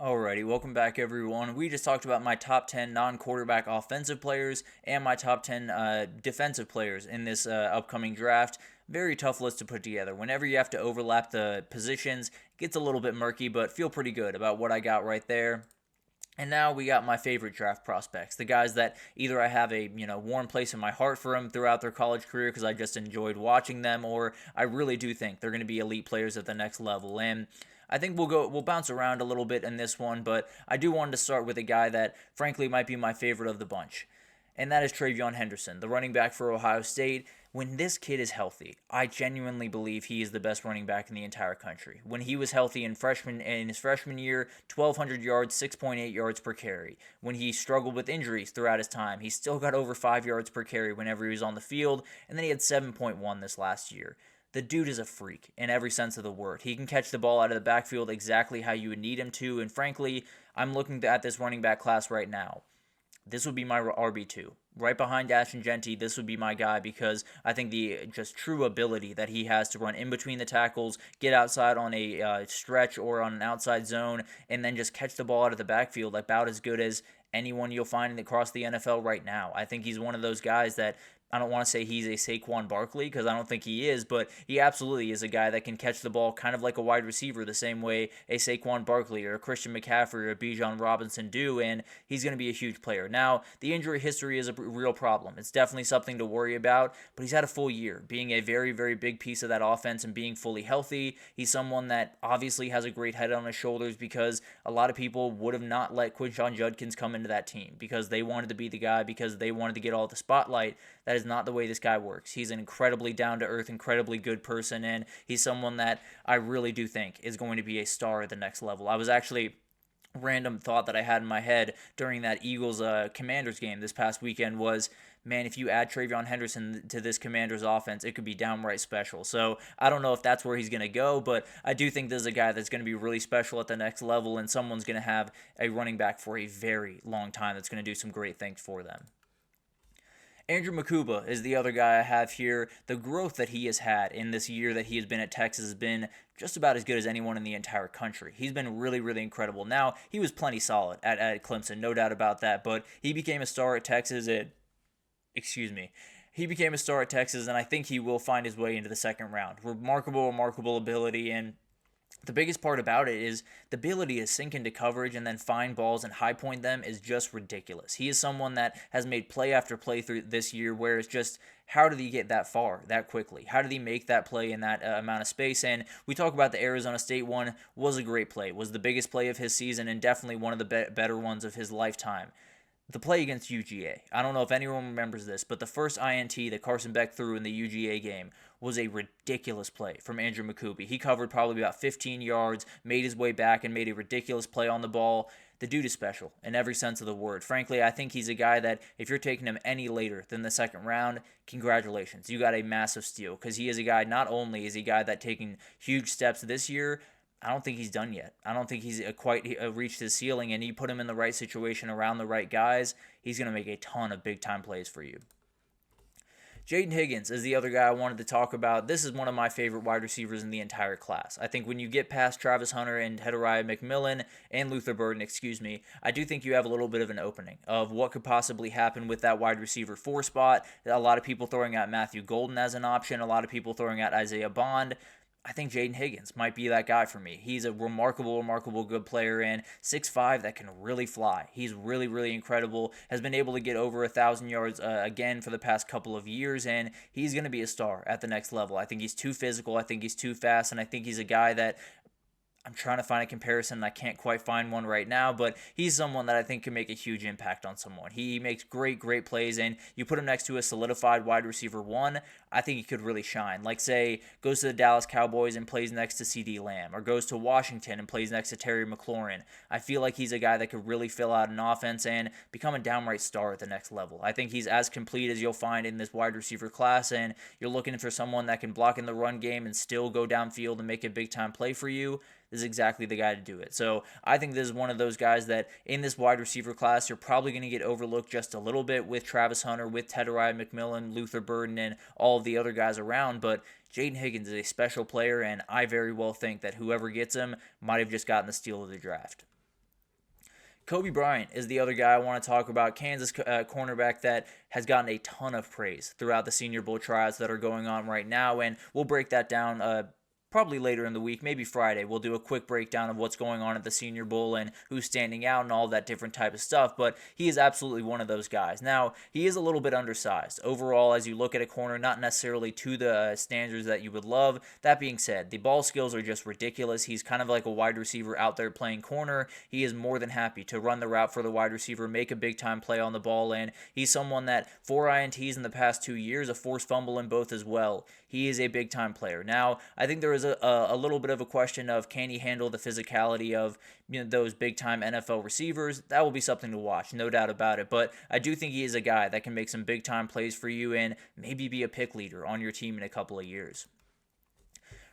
Alrighty, welcome back everyone. We just talked about my top 10 non-quarterback offensive players and my top 10 defensive players in this upcoming draft. Very tough list to put together. Whenever you have to overlap the positions, it gets a little bit murky, but feel pretty good about what I got right there. And now we got my favorite draft prospects, the guys that either I have a warm place in my heart for them throughout their college career because I just enjoyed watching them, or I really do think they're going to be elite players at the next level. And I think we'll bounce around a little bit in this one, but I do want to start with a guy that frankly might be my favorite of the bunch. And that is Treyveon Henderson, the running back for Ohio State. When this kid is healthy, I genuinely believe he is the best running back in the entire country. When he was healthy in his freshman year, 1,200 yards, 6.8 yards per carry. When he struggled with injuries throughout his time, he still got over 5 yards per carry whenever he was on the field, and then he had 7.1 this last year. The dude is a freak in every sense of the word. He can catch the ball out of the backfield exactly how you would need him to, and frankly, I'm looking at this running back class right now. This would be my RB2. Right behind Ashton Genty, this would be my guy because I think the just true ability that he has to run in between the tackles, get outside on a stretch or on an outside zone, and then just catch the ball out of the backfield about as good as anyone you'll find across the NFL right now. I think he's one of those guys that I don't want to say he's a Saquon Barkley because I don't think he is, but he absolutely is a guy that can catch the ball kind of like a wide receiver the same way a Saquon Barkley or a Christian McCaffrey or a Bijan Robinson do, and he's going to be a huge player. Now, the injury history is a real problem. It's definitely something to worry about, but he's had a full year being a very, very big piece of that offense and being fully healthy. He's someone that obviously has a great head on his shoulders because a lot of people would have not let Quinshon Judkins come into that team because they wanted to be the guy, because they wanted to get all the spotlight. That is not the way this guy works. He's an incredibly down-to-earth, incredibly good person, and he's someone that I really do think is going to be a star at the next level. I was actually random thought that I had in my head during that Eagles Commanders game this past weekend was, man, if you add Treyveon Henderson to this Commanders offense, it could be downright special. So I don't know if that's where he's going to go, but I do think this is a guy that's going to be really special at the next level, and someone's going to have a running back for a very long time that's going to do some great things for them. Andrew Makuba is the other guy I have here. The growth that he has had in this year that he has been at Texas has been just about as good as anyone in the entire country. He's been really, really incredible. Now, he was plenty solid at Clemson, no doubt about that, but he became a star at Texas he became a star at Texas, and I think he will find his way into the second round. Remarkable ability, and the biggest part about it is the ability to sink into coverage and then find balls and high point them is just ridiculous. He is someone that has made play after play through this year where it's just, how did he get that far that quickly? How did he make that play in that amount of space? And we talk about the Arizona State one, was a great play, was the biggest play of his season and definitely one of the better ones of his lifetime. The play against UGA. I don't know if anyone remembers this, but the first INT that Carson Beck threw in the UGA game was a ridiculous play from Andrew Makubi. He covered probably about 15 yards, made his way back, and made a ridiculous play on the ball. The dude is special in every sense of the word. Frankly, I think he's a guy that if you're taking him any later than the second round, congratulations. You got a massive steal because he is a guy, not only is he a guy that taking huge steps this year, I don't think he's done yet. I don't think he's quite reached his ceiling, and you put him in the right situation around the right guys, he's going to make a ton of big-time plays for you. Jayden Higgins is the other guy I wanted to talk about. This is one of my favorite wide receivers in the entire class. I think when you get past Travis Hunter and Hedariah McMillan and Luther Burden, I do think you have a little bit of an opening of what could possibly happen with that wide receiver 4 spot. A lot of people throwing out Matthew Golden as an option, a lot of people throwing out Isaiah Bond. I think Jayden Higgins might be that guy for me. He's a remarkable good player, and 6'5" that can really fly. He's really, really incredible, has been able to get over 1,000 yards again for the past couple of years, and he's going to be a star at the next level. I think he's too physical, I think he's too fast, and I think he's a guy that I'm trying to find a comparison, and I can't quite find one right now, but he's someone that I think can make a huge impact on someone. He makes great plays, and you put him next to a solidified wide receiver 1, I think he could really shine. Like, say, goes to the Dallas Cowboys and plays next to CD Lamb, or goes to Washington and plays next to Terry McLaurin. I feel like he's a guy that could really fill out an offense and become a downright star at the next level. I think he's as complete as you'll find in this wide receiver class, and you're looking for someone that can block in the run game and still go downfield and make a big-time play for you. This is exactly the guy to do it. So I think this is one of those guys that in this wide receiver class, you're probably going to get overlooked just a little bit with Travis Hunter, with Hedariah McMillan, Luther Burden, and all of the other guys around. But Jayden Higgins is a special player, and I very well think that whoever gets him might have just gotten the steal of the draft. Kobe Bryant is the other guy I want to talk about. Kansas cornerback that has gotten a ton of praise throughout the Senior Bowl tryouts that are going on right now, and we'll break that down probably later in the week, maybe Friday. We'll do a quick breakdown of what's going on at the Senior Bowl and who's standing out and all that different type of stuff, but he is absolutely one of those guys. Now, he is a little bit undersized. Overall, as you look at a corner, not necessarily to the standards that you would love. That being said, the ball skills are just ridiculous. He's kind of like a wide receiver out there playing corner. He is more than happy to run the route for the wide receiver, make a big-time play on the ball, and he's someone that 4 INTs in the past 2 years, a forced fumble in both as well. He is a big-time player. Now, I think there is a little bit of a question of can he handle the physicality of those big-time NFL receivers. That will be something to watch, no doubt about it. But I do think he is a guy that can make some big-time plays for you and maybe be a pick leader on your team in a couple of years.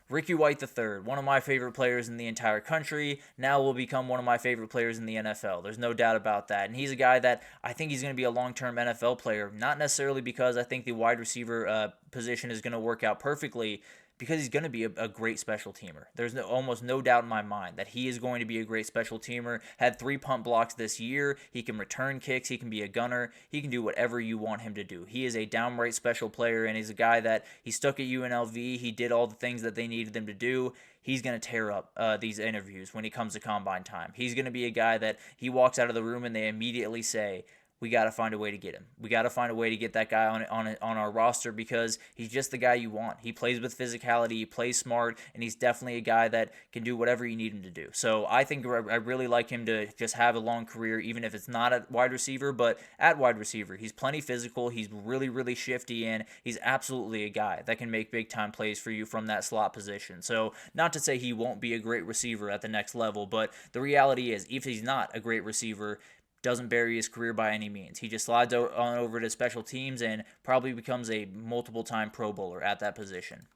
Ricky White III, one of my favorite players in the entire country, now will become one of my favorite players in the NFL. There's no doubt about that. And he's a guy that I think he's going to be a long-term NFL player, not necessarily because I think the wide receiver position is going to work out perfectly, because he's going to be a great special teamer. There's almost no doubt in my mind that he is going to be a great special teamer. Had 3 punt blocks this year. He can return kicks. He can be a gunner. He can do whatever you want him to do. He is a downright special player, and he's a guy that he stuck at UNLV. He did all the things that they needed him to do. He's going to tear up these interviews when he comes to combine time. He's going to be a guy that he walks out of the room and they immediately say, we got to find a way to get him. We got to find a way to get that guy on our roster because he's just the guy you want. He plays with physicality, he plays smart, and he's definitely a guy that can do whatever you need him to do. So I think I really like him to just have a long career, even if it's not at wide receiver, but at wide receiver. He's plenty physical, he's really, really shifty, and he's absolutely a guy that can make big-time plays for you from that slot position. So not to say he won't be a great receiver at the next level, but the reality is, if he's not a great receiver, doesn't bury his career by any means. He just slides on over to special teams and probably becomes a multiple-time Pro Bowler at that position.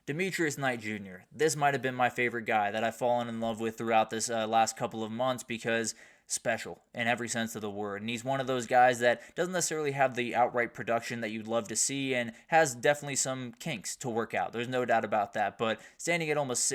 Demetrius Knight Jr. This might have been my favorite guy that I've fallen in love with throughout this last couple of months because special in every sense of the word. And he's one of those guys that doesn't necessarily have the outright production that you'd love to see and has definitely some kinks to work out. There's no doubt about that. But standing at almost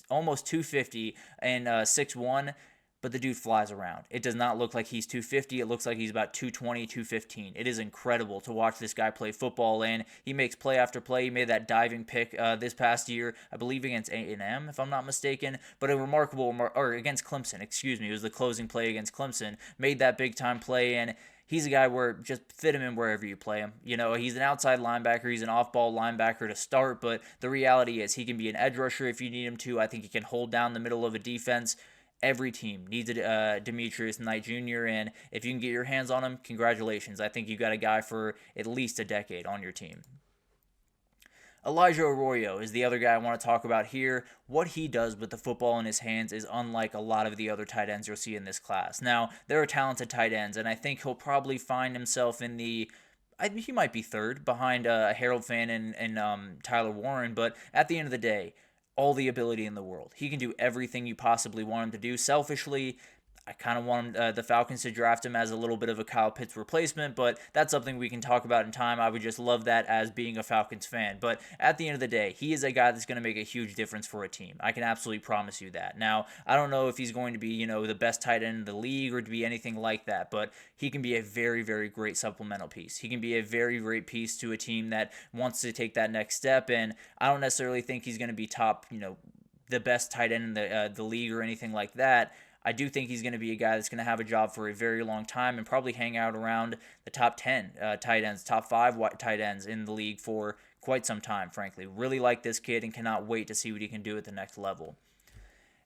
almost 250 and 6'1", but the dude flies around. It does not look like he's 250. It looks like he's about 220, 215. It is incredible to watch this guy play football, and he makes play after play. He made that diving pick this past year, I believe against A&M, if I'm not mistaken, but a remarkable, or against Clemson, excuse me. It was the closing play against Clemson. Made that big-time play, and he's a guy where just fit him in wherever you play him. He's an outside linebacker. He's an off-ball linebacker to start, but the reality is he can be an edge rusher if you need him to. I think he can hold down the middle of a defense. Every team needs a Demetrius Knight Jr., and if you can get your hands on him, congratulations. I think you got a guy for at least a decade on your team. Elijah Arroyo is the other guy I want to talk about here. What he does with the football in his hands is unlike a lot of the other tight ends you'll see in this class. Now, there are talented tight ends, and I think he'll probably find himself in the he might be third behind Harold Fannin and Tyler Warren, but at the end of the day, all the ability in the world. He can do everything you possibly want him to do. Selfishly, I kind of want the Falcons to draft him as a little bit of a Kyle Pitts replacement, but that's something we can talk about in time. I would just love that as being a Falcons fan. But at the end of the day, he is a guy that's going to make a huge difference for a team. I can absolutely promise you that. Now, I don't know if he's going to be, the best tight end in the league or to be anything like that, but he can be a very, very great supplemental piece. He can be a very great piece to a team that wants to take that next step, and I don't necessarily think he's going to be top, the best tight end in the league or anything like that. I do think he's going to be a guy that's going to have a job for a very long time and probably hang out around the top 10 tight ends, top 5 tight ends in the league for quite some time, frankly. Really like this kid and cannot wait to see what he can do at the next level.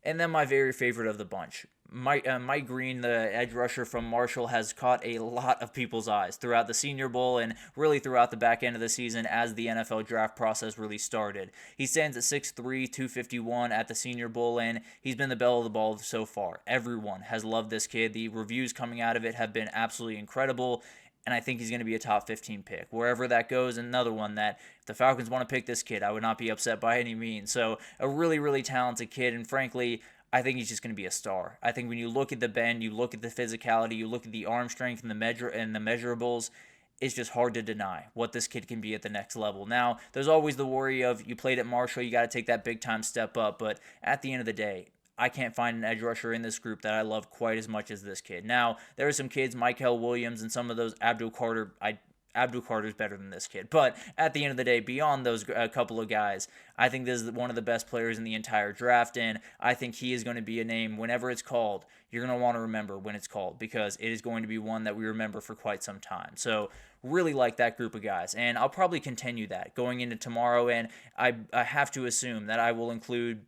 And then my very favorite of the bunch, Mike Green, the edge rusher from Marshall, has caught a lot of people's eyes throughout the Senior Bowl and really throughout the back end of the season as the NFL draft process really started. He stands at 6'3", 251 at the Senior Bowl, and he's been the belle of the ball so far. Everyone has loved this kid. The reviews coming out of it have been absolutely incredible, and I think he's going to be a top 15 pick. Wherever that goes, another one that if the Falcons want to pick this kid, I would not be upset by any means. So a really, really talented kid, and frankly, I think he's just going to be a star. I think when you look at the bend, you look at the physicality, you look at the arm strength and the measurables, it's just hard to deny what this kid can be at the next level. Now, there's always the worry of you played at Marshall, you got to take that big time step up, but at the end of the day, I can't find an edge rusher in this group that I love quite as much as this kid. Now, there are some kids, Michael Williams and some of those, Abdul Carter's better than this kid. But at the end of the day, beyond those couple of guys, I think this is one of the best players in the entire draft, and I think he is going to be a name whenever it's called. You're going to want to remember when it's called because it is going to be one that we remember for quite some time. So really like that group of guys, and I'll probably continue that going into tomorrow, and I have to assume that I will include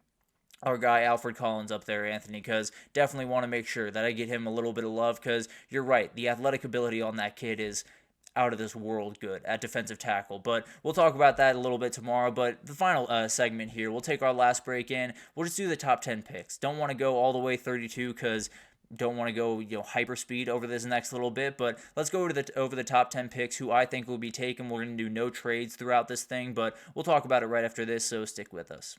our guy Alfred Collins up there, Anthony, because definitely want to make sure that I get him a little bit of love because you're right, the athletic ability on that kid is out of this world good at defensive tackle. But we'll talk about that a little bit tomorrow. But the final segment here, we'll take our last break in. We'll just do the top 10 picks. Don't want to go all the way 32 because don't want to go hyper speed over this next little bit, but let's go over the top 10 picks who I think will be taken. We're going to do no trades throughout this thing, but we'll talk about it right after this, so stick with us.